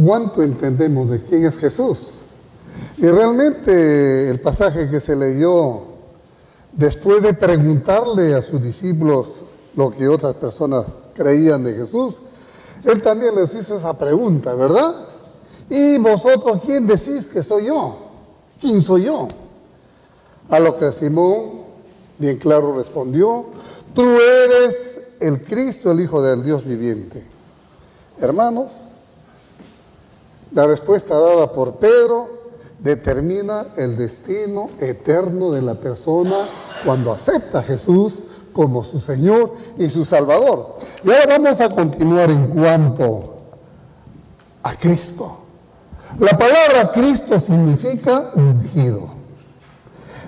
¿Cuánto entendemos de quién es Jesús? Y realmente el pasaje que se leyó, después de preguntarle a sus discípulos lo que otras personas creían de Jesús, él también les hizo esa pregunta, ¿verdad? ¿Y vosotros quién decís que soy yo? ¿Quién soy yo? A lo que Simón bien claro respondió: tú eres el Cristo, el Hijo del Dios viviente. Hermanos, la respuesta dada por Pedro determina el destino eterno de la persona cuando acepta a Jesús como su Señor y su Salvador. Y ahora vamos a continuar en cuanto a Cristo. La palabra Cristo significa ungido.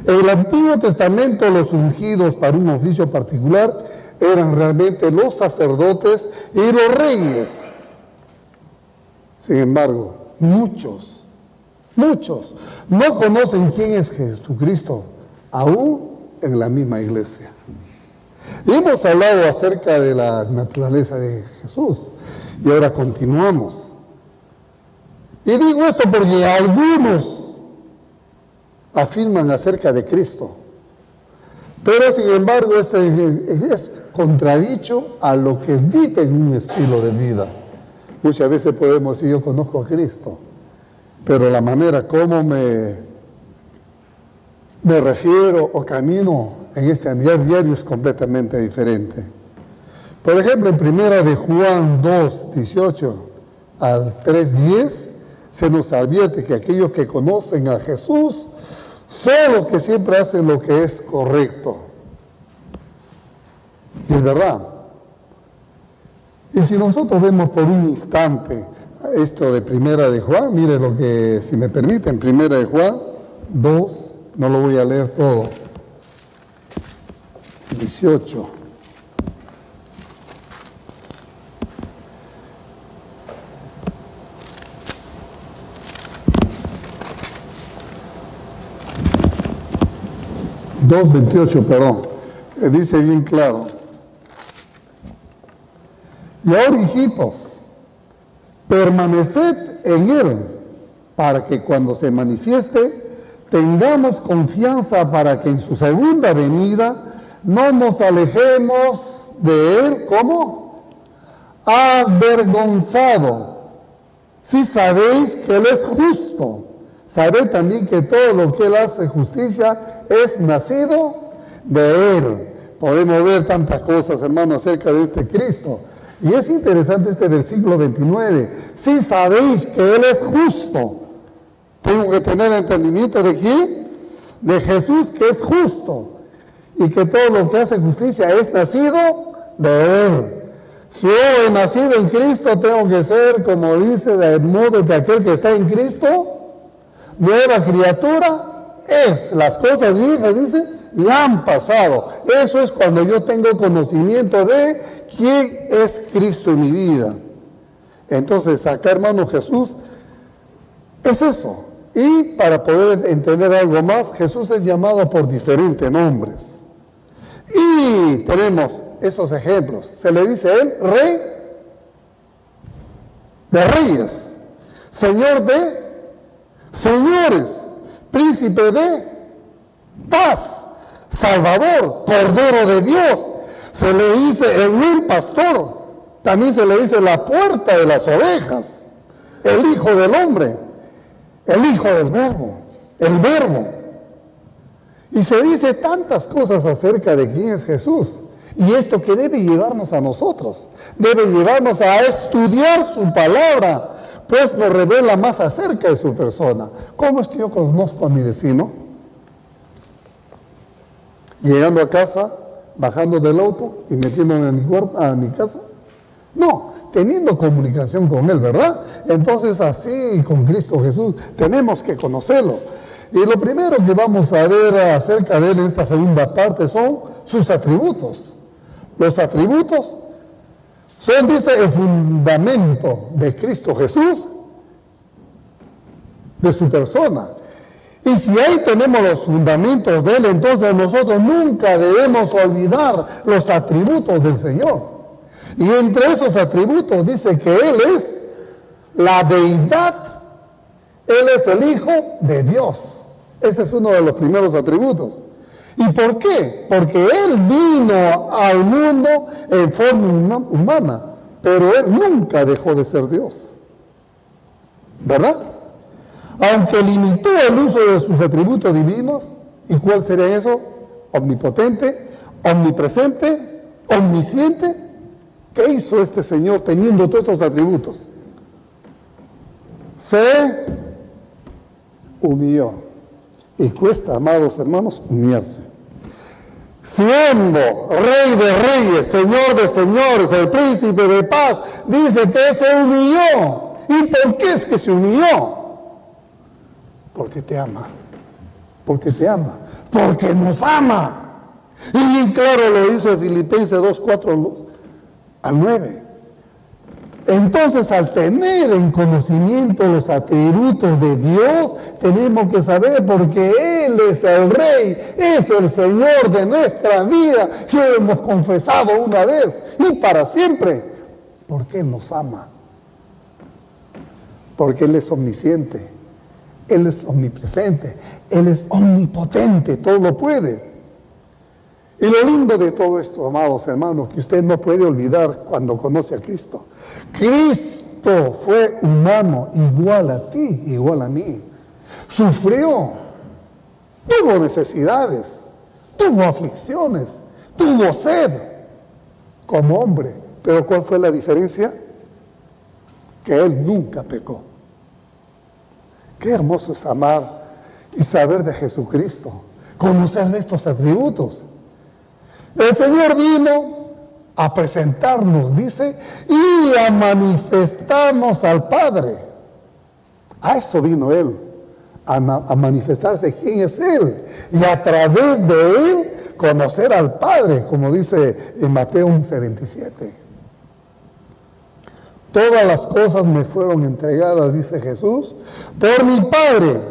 En el Antiguo Testamento los ungidos para un oficio particular eran realmente los sacerdotes y los reyes. Sin embargo, muchos no conocen quién es Jesucristo, aún en la misma iglesia. Y hemos hablado acerca de la naturaleza de Jesús y ahora continuamos. Y digo esto porque algunos afirman acerca de Cristo, pero sin embargo es contradicho a lo que viven un estilo de vida. Muchas veces podemos decir: yo conozco a Cristo, pero la manera como me refiero o camino en este andar diario es completamente diferente. Por ejemplo, en primera de Juan 2, 18 al 3, 10, se nos advierte que aquellos que conocen a Jesús son los que siempre hacen lo que es correcto. Y es verdad. Y si nosotros vemos por un instante esto de primera de Juan, mire lo que, si me permiten, primera de Juan 2, no lo voy a leer todo, 18. Dos 28, perdón, dice bien claro: y ahora, hijitos, permaneced en Él, para que cuando se manifieste tengamos confianza para que en su segunda venida no nos alejemos de Él como avergonzado. Si sabéis que Él es justo, sabed también que todo lo que Él hace justicia es nacido de Él. Podemos ver tantas cosas, hermanos, acerca de este Cristo. Y es interesante este versículo 29. Si sabéis que Él es justo, tengo que tener entendimiento de quién, de Jesús, que es justo, y que todo lo que hace justicia es nacido de Él. Si yo he nacido en Cristo, tengo que ser, como dice, de modo que aquel que está en Cristo, nueva criatura es. Las cosas viejas, dice, ya han pasado. Eso es cuando yo tengo conocimiento de quién es Cristo en mi vida. Entonces, acá, hermano, Jesús es eso. Y para poder entender algo más, Jesús es llamado por diferentes nombres. Y tenemos esos ejemplos. Se le dice a Él Rey de Reyes, Señor de Señores, Príncipe de Paz, Salvador, Cordero de Dios. Se le dice el buen pastor, también se le dice la puerta de las ovejas, el Hijo del Hombre, el Hijo del Verbo, el Verbo. Y se dice tantas cosas acerca de quién es Jesús. Y esto que debe llevarnos a nosotros, debe llevarnos a estudiar su palabra, pues nos revela más acerca de su persona. ¿Cómo es que yo conozco a mi vecino? Llegando a casa, bajando del auto y metiéndome a mi casa. No, teniendo comunicación con Él, ¿verdad? Entonces, así con Cristo Jesús tenemos que conocerlo. Y lo primero que vamos a ver acerca de Él en esta segunda parte son sus atributos. Los atributos son, dice, el fundamento de Cristo Jesús, de su persona. Y si ahí tenemos los fundamentos de Él, entonces nosotros nunca debemos olvidar los atributos del Señor. Y entre esos atributos dice que Él es la deidad. Él es el Hijo de Dios. Ese es uno de los primeros atributos. ¿Y por qué? Porque Él vino al mundo en forma humana, pero Él nunca dejó de ser Dios. ¿Verdad? Aunque limitó el uso de sus atributos divinos, ¿y cuál sería eso? Omnipotente, omnipresente, omnisciente. ¿Qué hizo este Señor teniendo todos estos atributos? Se humilló. Y cuesta, amados hermanos, humillarse. Siendo Rey de Reyes, Señor de Señores, el Príncipe de Paz, dice que se humilló. ¿Y por qué es que se humilló? Porque te ama. Porque te ama. Porque nos ama. Y bien claro lo dice Filipenses 2, 4 al 9. Entonces, al tener en conocimiento los atributos de Dios, tenemos que saber porque Él es el Rey, es el Señor de nuestra vida, que lo hemos confesado una vez y para siempre, porque Él nos ama, porque Él es omnisciente, Él es omnipresente, Él es omnipotente, todo lo puede. Y lo lindo de todo esto, amados hermanos, que usted no puede olvidar cuando conoce a Cristo. Cristo fue humano, igual a ti, igual a mí. Sufrió, tuvo necesidades, tuvo aflicciones, tuvo sed como hombre. Pero ¿cuál fue la diferencia? Que Él nunca pecó. Qué hermoso es amar y saber de Jesucristo, conocer de estos atributos. El Señor vino a presentarnos, dice, y a manifestarnos al Padre. A eso vino Él, a manifestarse quién es Él. Y a través de Él, conocer al Padre, como dice en Mateo 11:27. Todas las cosas me fueron entregadas, dice Jesús, por mi Padre.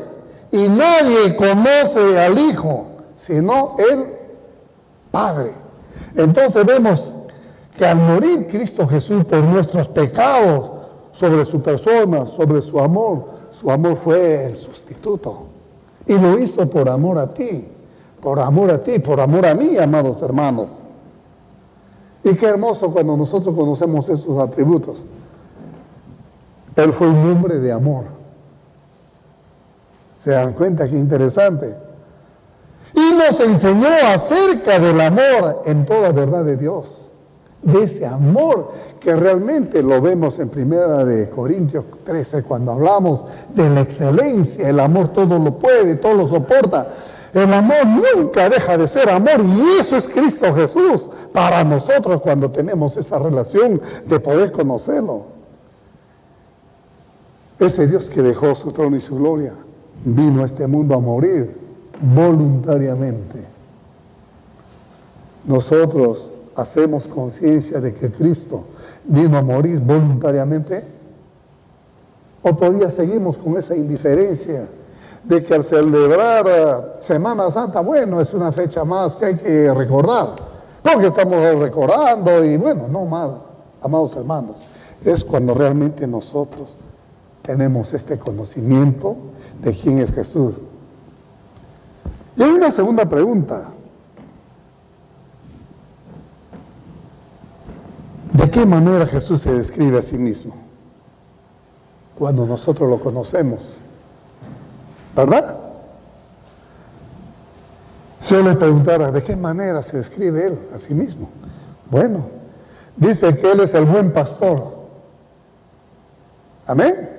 Y nadie conoce al Hijo, sino el Padre. Entonces vemos que al morir Cristo Jesús por nuestros pecados, sobre su persona, sobre su amor fue el sustituto. Y lo hizo por amor a ti, por amor a ti, por amor a mí, amados hermanos. Y qué hermoso cuando nosotros conocemos esos atributos. Él fue un hombre de amor. ¿Se dan cuenta qué interesante? Y nos enseñó acerca del amor en toda verdad de Dios. De ese amor que realmente lo vemos en 1 Corintios 13, cuando hablamos de la excelencia. El amor todo lo puede, todo lo soporta. El amor nunca deja de ser amor, y eso es Cristo Jesús para nosotros cuando tenemos esa relación de poder conocerlo. Ese Dios que dejó su trono y su gloria vino a este mundo a morir voluntariamente. Nosotros hacemos conciencia de que Cristo vino a morir voluntariamente, o todavía seguimos con esa indiferencia de que al celebrar Semana Santa, bueno, es una fecha más que hay que recordar, porque estamos recordando y bueno, no más, amados hermanos, es cuando realmente nosotros tenemos este conocimiento de quién es Jesús. Y hay una segunda pregunta. ¿De qué manera Jesús se describe a sí mismo? Cuando nosotros lo conocemos, ¿verdad? Si yo le preguntara, ¿de qué manera se describe Él a sí mismo? Bueno, dice que Él es el buen pastor. ¿Amén?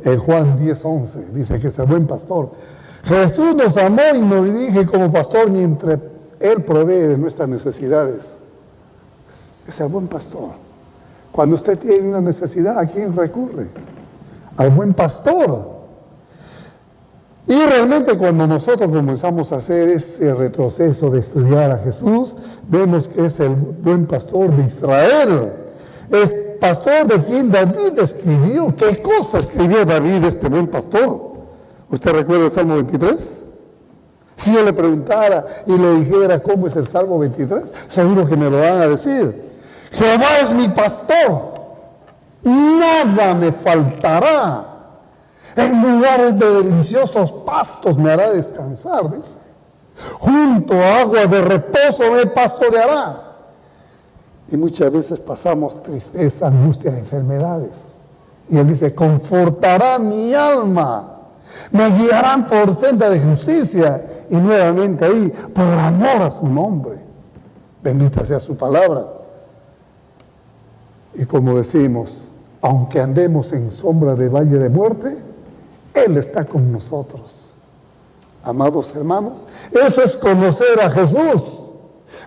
En Juan 10:11 dice que es el buen pastor. Jesús nos amó y nos dirige como pastor mientras Él provee de nuestras necesidades. Es el buen pastor. Cuando usted tiene una necesidad, ¿a quién recurre? Al buen pastor. Y realmente cuando nosotros comenzamos a hacer ese retroceso de estudiar a Jesús, vemos que es el buen pastor de Israel. Es pastor de quien David escribió. ¿Qué cosa escribió David, este buen pastor? ¿Usted recuerda el Salmo 23? Si yo le preguntara y le dijera cómo es el Salmo 23, seguro que me lo van a decir. Jehová es mi pastor nada me faltará. En lugares de deliciosos pastos me hará descansar, dice. Junto a agua de reposo me pastoreará. Y muchas veces pasamos tristeza, angustia, enfermedades. Y Él dice, confortará mi alma. Me guiarán por senda de justicia. Y nuevamente ahí, por amor a su nombre. Bendita sea su palabra. Y como decimos, aunque andemos en sombra de valle de muerte, Él está con nosotros. Amados hermanos, eso es conocer a Jesús.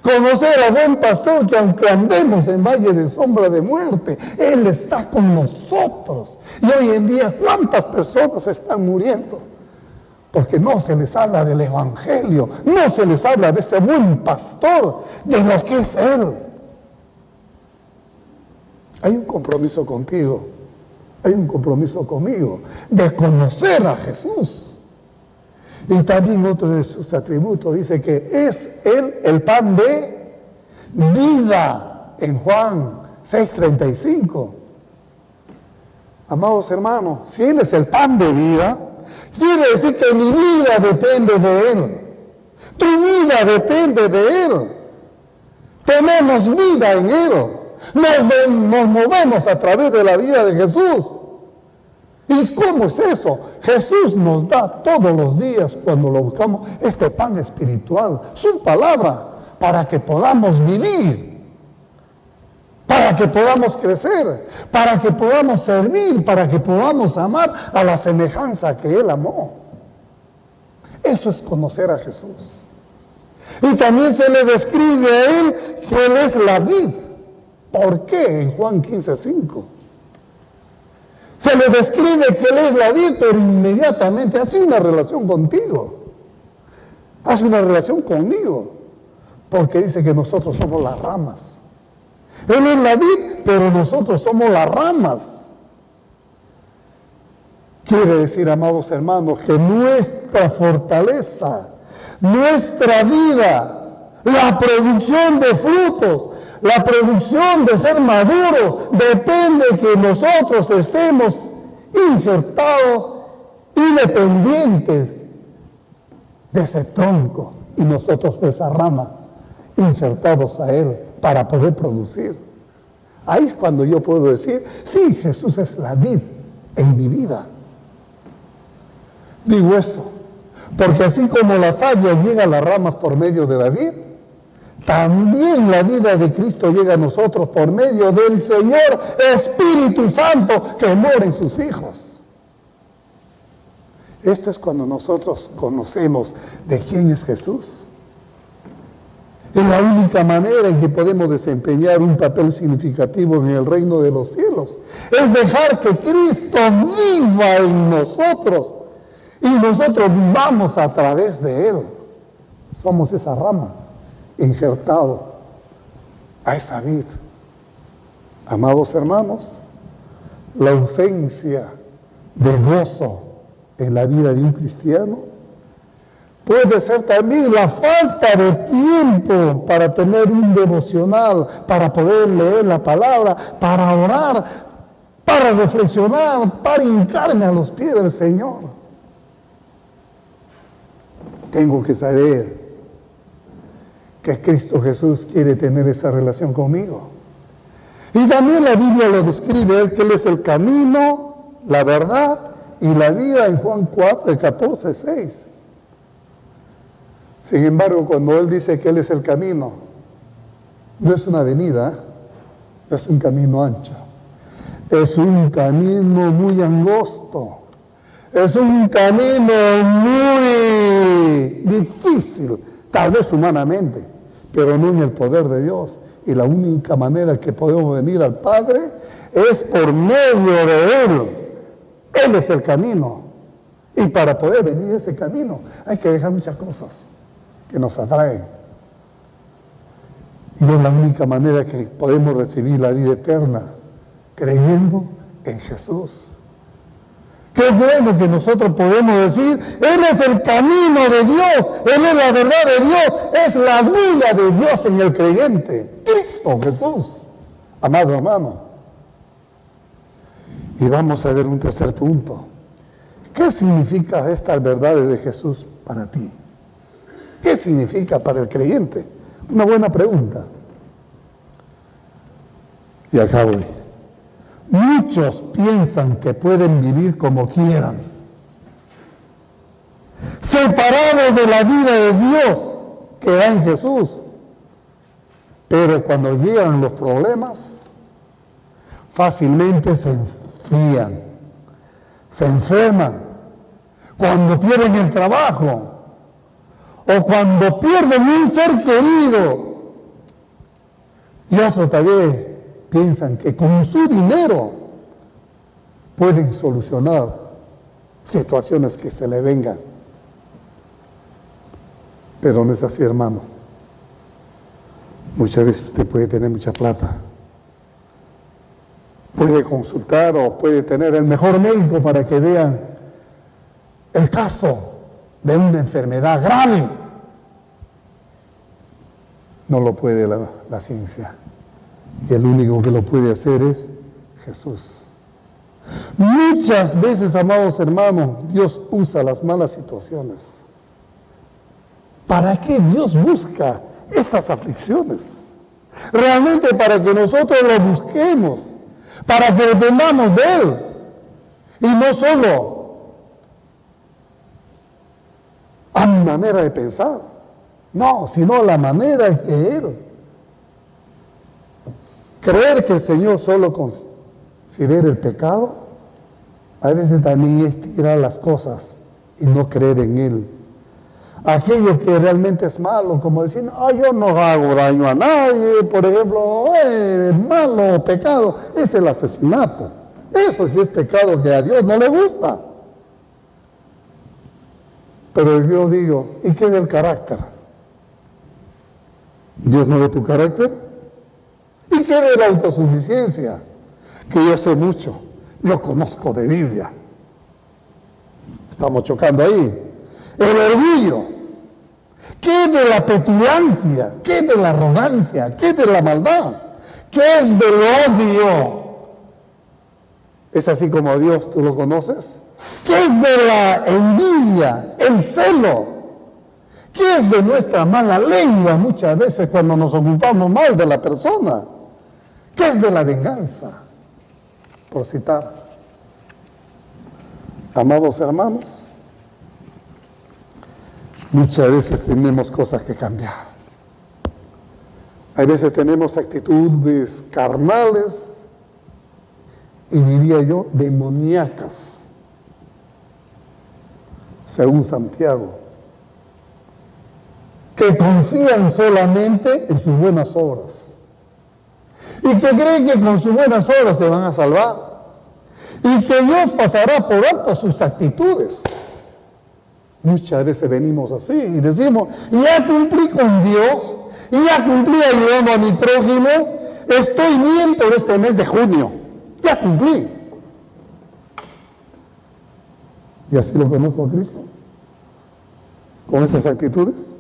Conocer a buen pastor, que aunque andemos en valle de sombra de muerte, Él está con nosotros. Y hoy en día, ¿cuántas personas están muriendo? Porque no se les habla del Evangelio, no se les habla de ese buen pastor, de lo que es Él. Hay un compromiso contigo, hay un compromiso conmigo, de conocer a Jesús. Y también otro de sus atributos dice que es Él el pan de vida, en Juan 6:35. Amados hermanos, si Él es el pan de vida, quiere decir que mi vida depende de Él. Tu vida depende de Él. Tenemos vida en Él. Nos movemos a través de la vida de Jesús. ¿Y cómo es eso? Jesús nos da todos los días, cuando lo buscamos, este pan espiritual, su palabra, para que podamos vivir, para que podamos crecer, para que podamos servir, para que podamos amar a la semejanza que Él amó. Eso es conocer a Jesús. Y también se le describe a Él que Él es la vid. ¿Por qué? En Juan 15:5. Se le describe que Él es la vid, pero inmediatamente hace una relación contigo. Hace una relación conmigo. Porque dice que nosotros somos las ramas. Él es la vid, pero nosotros somos las ramas. Quiere decir, amados hermanos, que nuestra fortaleza, nuestra vida, la producción de frutos, la producción de ser maduro, depende de que nosotros estemos injertados y dependientes de ese tronco y nosotros de esa rama, injertados a Él para poder producir. Ahí es cuando yo puedo decir, sí, Jesús es la vid en mi vida. Digo esto, porque así como la savia llega a las ramas por medio de la vid, también la vida de Cristo llega a nosotros por medio del Señor Espíritu Santo que mora en sus hijos. Esto es cuando nosotros conocemos de quién es Jesús. Es la única manera en que podemos desempeñar un papel significativo en el reino de los cielos. Es dejar que Cristo viva en nosotros y nosotros vivamos a través de Él. Somos esa rama injertado a esa vid. Amados hermanos, la ausencia de gozo en la vida de un cristiano puede ser también la falta de tiempo para tener un devocional, para poder leer la palabra, para orar, para reflexionar, para hincarme a los pies del Señor. Tengo que saber que Cristo Jesús quiere tener esa relación conmigo. Y también la Biblia lo describe, que Él es el camino, la verdad y la vida en Juan 14:6. Sin embargo, cuando Él dice que Él es el camino, no es una avenida, no es un camino ancho, es un camino muy angosto, es un camino muy difícil, tal vez humanamente, pero no en el poder de Dios. Y la única manera que podemos venir al Padre es por medio de Él. Él es el camino. Y para poder venir a ese camino hay que dejar muchas cosas que nos atraen. Y es la única manera que podemos recibir la vida eterna, creyendo en Jesús. Qué bueno que nosotros podemos decir, Él es el camino de Dios, Él es la verdad de Dios, es la vida de Dios en el creyente, Cristo Jesús. Amado hermano, Y vamos a ver un tercer punto. ¿Qué significa estas verdades de Jesús para ti? ¿Qué significa para el creyente? Una buena pregunta. Y acá voy. Muchos piensan que pueden vivir como quieran, separados de la vida de Dios que da en Jesús. Pero cuando llegan los problemas, fácilmente se enfrían, se enferman. Cuando pierden el trabajo o cuando pierden un ser querido. Y otros también piensan que con su dinero pueden solucionar situaciones que se le vengan. Pero no es así, hermano. Muchas veces usted puede tener mucha plata, puede consultar o puede tener el mejor médico para que vean el caso de una enfermedad grave. No lo puede la ciencia. Y el único que lo puede hacer es Jesús. Muchas veces, amados hermanos, Dios usa las malas situaciones. ¿Para qué Dios busca estas aflicciones? Realmente para que nosotros lo busquemos, para que dependamos de Él. Y no solo a mi manera de pensar, no, sino la manera que Él. Creer que el Señor solo considera el pecado, a veces también es tirar las cosas y no creer en Él. Aquello que realmente es malo, como decir, no, yo no hago daño a nadie, por ejemplo, malo pecado, es el asesinato. Eso sí es pecado que a Dios no le gusta. Pero yo digo, ¿y qué del carácter? ¿Dios no ve tu carácter? ¿Y qué de la autosuficiencia? Que yo sé mucho, yo conozco de Biblia. Estamos chocando ahí. El orgullo. ¿Qué de la petulancia? ¿Qué de la arrogancia? ¿Qué de la maldad? ¿Qué es del odio? ¿Es así como Dios tú lo conoces? ¿Qué es de la envidia? El celo. ¿Qué es de nuestra mala lengua muchas veces cuando nos ocupamos mal de la persona? ¿Qué es de la venganza? Por citar. Amados hermanos, muchas veces tenemos cosas que cambiar. Hay veces tenemos actitudes carnales y diría yo demoníacas, según Santiago, que confían solamente en sus buenas obras y que creen que con sus buenas obras se van a salvar y que Dios pasará por alto sus actitudes. Muchas veces venimos así y decimos, ya cumplí con Dios, ya cumplí ayudando a mi prójimo, estoy bien por este mes de junio, ya cumplí. Y así lo conozco a Cristo, con esas actitudes.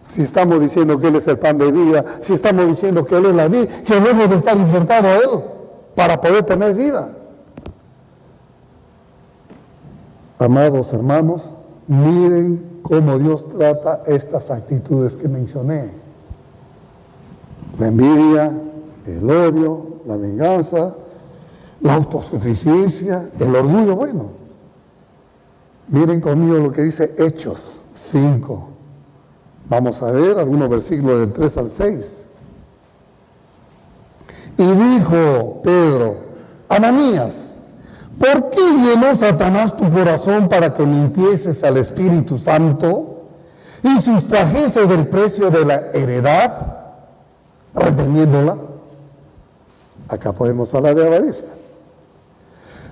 Si estamos diciendo que Él es el pan de vida, si estamos diciendo que Él es la vida, que debemos de estar enfrentados a Él para poder tener vida. Amados hermanos, miren cómo Dios trata estas actitudes que mencioné. La envidia, el odio, la venganza, la autosuficiencia, el orgullo. Bueno, miren conmigo lo que dice Hechos 5. Vamos a ver algunos versículos del 3 al 6. Y dijo Pedro, Ananías, ¿por qué llenó Satanás tu corazón para que mintieses al Espíritu Santo y sustrajese del precio de la heredad, reteniéndola? Acá podemos hablar de avaricia.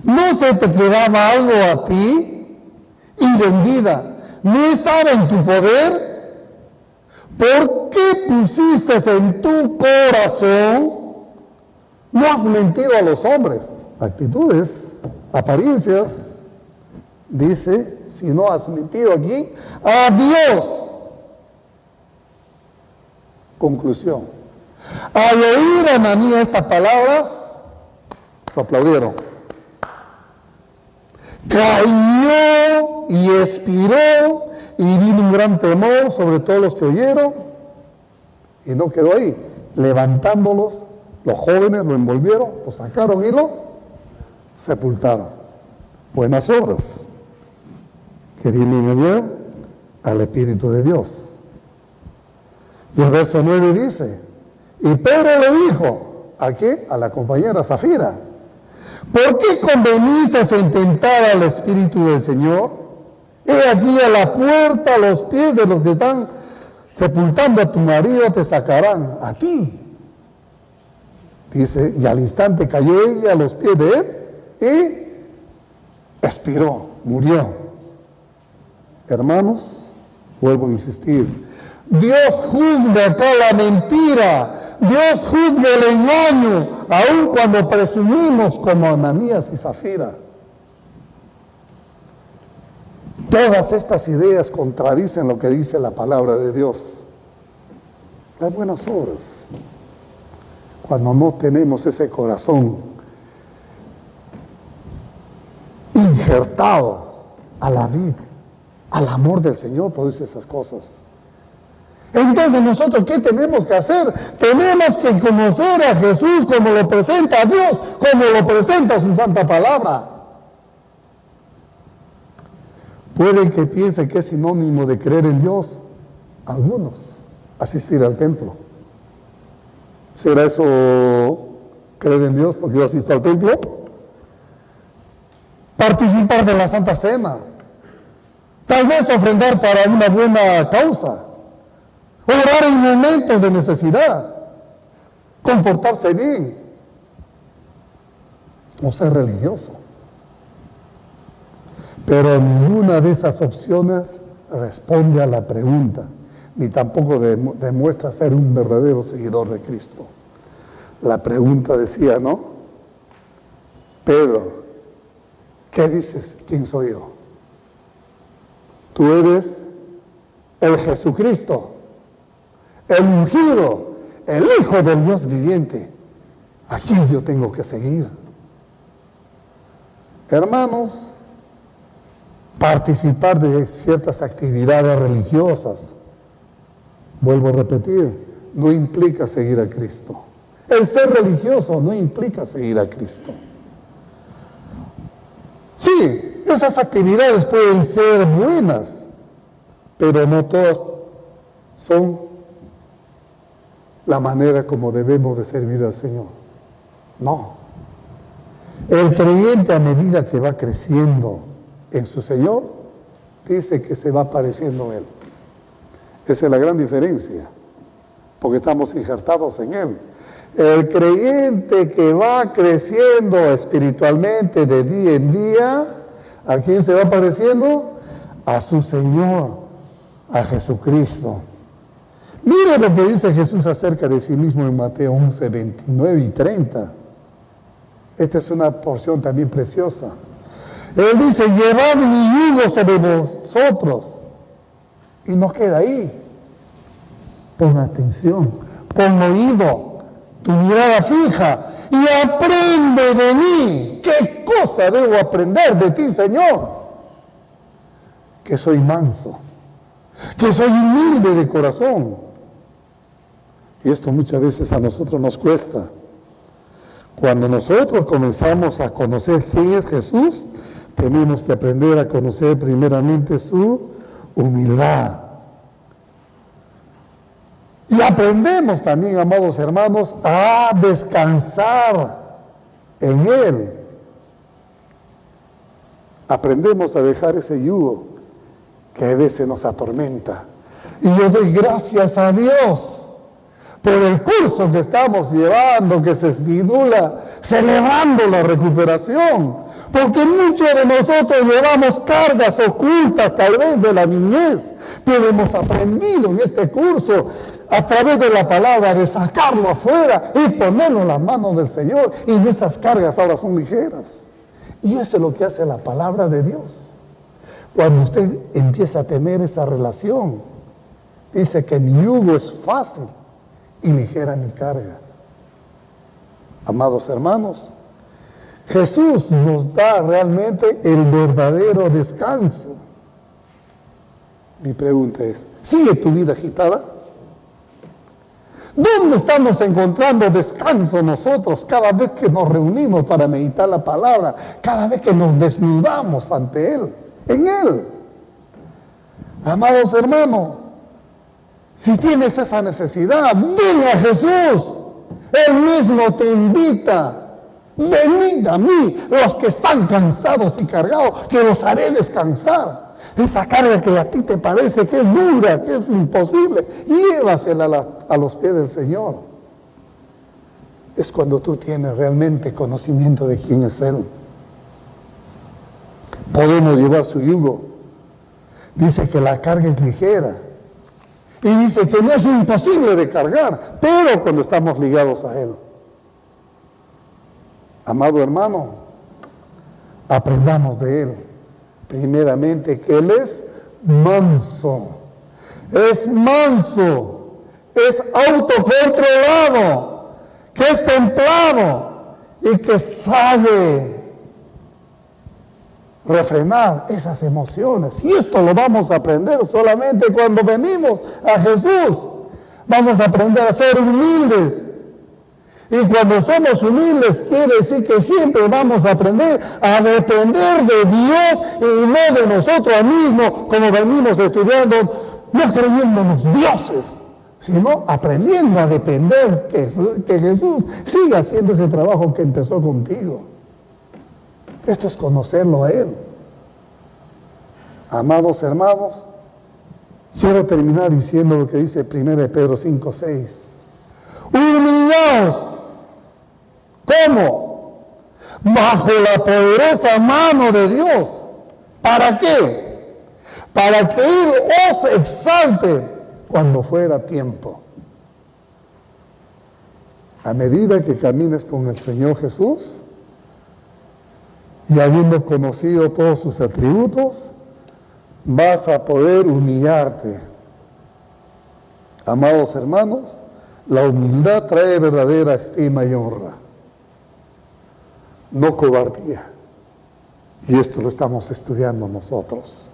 ¿No se te quedaba algo a ti y vendida? ¿No estaba en tu poder? ¿Por qué pusiste en tu corazón? No has mentido a los hombres. Actitudes, apariencias, dice, si no has mentido aquí, a Dios. Conclusión. Al oír a Ananías estas palabras, lo aplaudieron. cayó y expiró, y vino un gran temor sobre todos los que oyeron, y no quedó ahí. Levantándolos, los jóvenes lo envolvieron, lo sacaron y lo sepultaron. Buenas obras que disminuyeron al Espíritu de Dios. Y el verso 9 dice, y Pedro le dijo, ¿a qué? A la compañera Zafira, ¿por qué conveniste en tentar al Espíritu del Señor? He aquí a la puerta, a los pies de los que están sepultando a tu marido te sacarán a ti. Dice, y al instante cayó ella a los pies de él y expiró, murió. Hermanos, vuelvo a insistir, Dios juzga acá la mentira, Dios juzga el engaño, aun cuando presumimos como Ananías y Zafira. Todas estas ideas contradicen lo que dice la palabra de Dios. Las buenas obras, cuando no tenemos ese corazón injertado a la vida, al amor del Señor, produce esas cosas. Entonces nosotros, ¿qué tenemos que hacer? Tenemos que conocer a Jesús como lo presenta a Dios, como lo presenta su santa palabra. Pueden que piensen que es sinónimo de creer en Dios algunos, asistir al templo. ¿Será eso creer en Dios porque yo asisto al templo? Participar de la Santa Cena, tal vez ofrendar para una buena causa, orar en momentos de necesidad, comportarse bien, o ser religioso. Pero ninguna de esas opciones responde a la pregunta, ni tampoco demuestra ser un verdadero seguidor de Cristo. La pregunta decía, ¿no? Pedro, ¿qué dices? ¿Quién soy yo? Tú eres el Jesucristo, el ungido, el Hijo del Dios viviente. ¿A quién yo tengo que seguir? Hermanos, participar de ciertas actividades religiosas, vuelvo a repetir, no implica seguir a Cristo. El ser religioso no implica seguir a Cristo. Sí, esas actividades pueden ser buenas, pero no todas son la manera como debemos de servir al Señor. No. El creyente, a medida que va creciendo en su Señor, dice que se va pareciendo a Él. Esa es la gran diferencia, porque estamos injertados en Él. El creyente que va creciendo espiritualmente de día en día, ¿a quién se va pareciendo? A su Señor, a Jesucristo. Mire lo que dice Jesús acerca de sí mismo en Mateo 11, 29 y 30. Esta es una porción también preciosa. Él dice, llevad mi yugo sobre vosotros. Y no queda ahí. Pon atención, pon oído, tu mirada fija y aprende de mí. ¿Qué cosa debo aprender de ti, Señor? Que soy manso, que soy humilde de corazón. Y esto muchas veces a nosotros nos cuesta. Cuando nosotros comenzamos a conocer quién es Jesús, tenemos que aprender a conocer primeramente su humildad. Y aprendemos también, amados hermanos, a descansar en Él. Aprendemos a dejar ese yugo que a veces nos atormenta. Y yo doy gracias a Dios por el curso que estamos llevando, que se titula Celebrando la Recuperación. Porque muchos de nosotros llevamos cargas ocultas, tal vez de la niñez, pero hemos aprendido en este curso, a través de la palabra, de sacarlo afuera y ponerlo en las manos del Señor. Y nuestras cargas ahora son ligeras. Y eso es lo que hace la palabra de Dios. Cuando usted empieza a tener esa relación, dice que mi yugo es fácil y ligera mi carga. Amados hermanos, Jesús nos da realmente el verdadero descanso. Mi pregunta es, ¿sigue tu vida agitada? ¿Dónde estamos encontrando descanso nosotros cada vez que nos reunimos para meditar la palabra? Cada vez que nos desnudamos ante Él, en Él. Amados hermanos, si tienes esa necesidad, ven a Jesús. Él mismo te invita. Venid a mí, los que están cansados y cargados, que los haré descansar. Esa carga que a ti te parece que es dura, que es imposible, llévasela a los pies del Señor. Es cuando tú tienes realmente conocimiento de quién es Él. Podemos llevar su yugo. Dice que la carga es ligera. Y dice que no es imposible de cargar, pero cuando estamos ligados a Él. Amado hermano, aprendamos de Él. Primeramente, que Él es manso, es autocontrolado, que es templado y que sabe refrenar esas emociones. Y esto lo vamos a aprender solamente cuando venimos a Jesús. Vamos a aprender a ser humildes. Y cuando somos humildes, quiere decir que siempre vamos a aprender a depender de Dios y no de nosotros mismos, como venimos estudiando, no creyéndonos dioses, sino aprendiendo a depender que Jesús siga haciendo ese trabajo que empezó contigo. Esto es conocerlo a Él. Amados hermanos, quiero terminar diciendo lo que dice 1 Pedro 5:6. Humillaos. ¿Cómo? Bajo la poderosa mano de Dios. ¿Para qué? Para que Él os exalte cuando fuera tiempo. A medida que camines con el Señor Jesús y habiendo conocido todos sus atributos, vas a poder humillarte. Amados hermanos, la humildad trae verdadera estima y honra, no cobardía. Y esto lo estamos estudiando nosotros.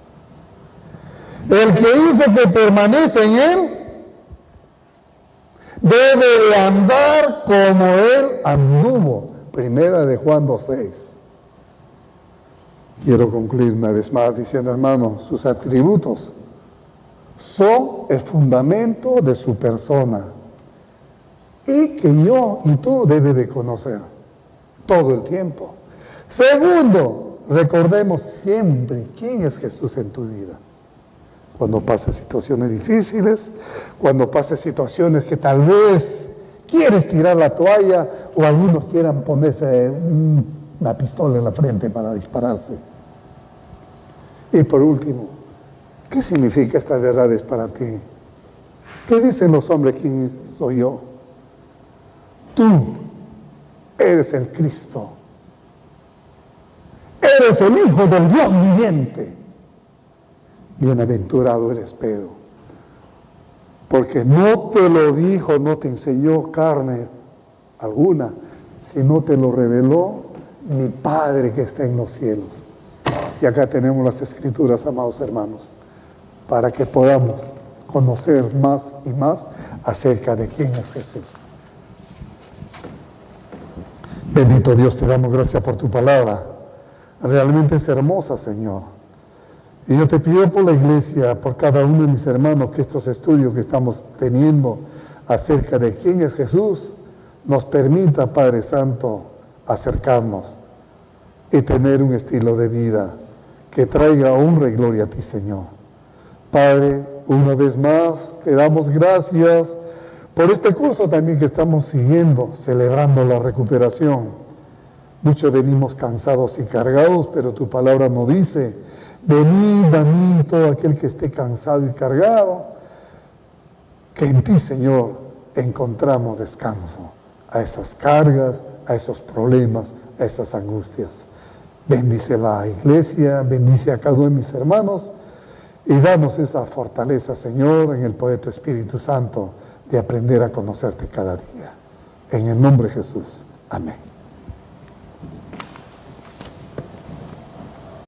El que dice que permanece en Él, debe de andar como Él anduvo. 1 Juan 2:6. Quiero concluir una vez más diciendo, hermano, sus atributos son el fundamento de su persona y que yo y tú debes de conocer todo el tiempo. Segundo, recordemos siempre quién es Jesús en tu vida. Cuando pases situaciones difíciles, cuando pases situaciones que tal vez quieres tirar la toalla o algunos quieran ponerse una pistola en la frente para dispararse. Y por último, ¿qué significa estas verdades para ti? ¿Qué dicen los hombres? ¿Quién soy yo? Tú eres el Cristo. Eres el Hijo del Dios viviente. Bienaventurado eres, Pedro, porque no te lo dijo, no te enseñó carne alguna, sino te lo reveló mi Padre que está en los cielos. Y acá tenemos las Escrituras, amados hermanos, para que podamos conocer más y más acerca de quién es Jesús. Bendito Dios, te damos gracias por tu palabra. Realmente es hermosa, Señor. Y yo te pido por la iglesia, por cada uno de mis hermanos, que estos estudios que estamos teniendo acerca de quién es Jesús, nos permita, Padre Santo, acercarnos y tener un estilo de vida que traiga honra y gloria a ti, Señor. Padre, una vez más, te damos gracias por este curso también que estamos siguiendo, celebrando la recuperación. Muchos venimos cansados y cargados, pero tu palabra nos dice: venid a mí todo aquel que esté cansado y cargado, que en ti, Señor, encontramos descanso a esas cargas, a esos problemas, a esas angustias. Bendice la iglesia, bendice a cada uno de mis hermanos y danos esa fortaleza, Señor, en el poder de tu Espíritu Santo, de aprender a conocerte cada día. En el nombre de Jesús. Amén.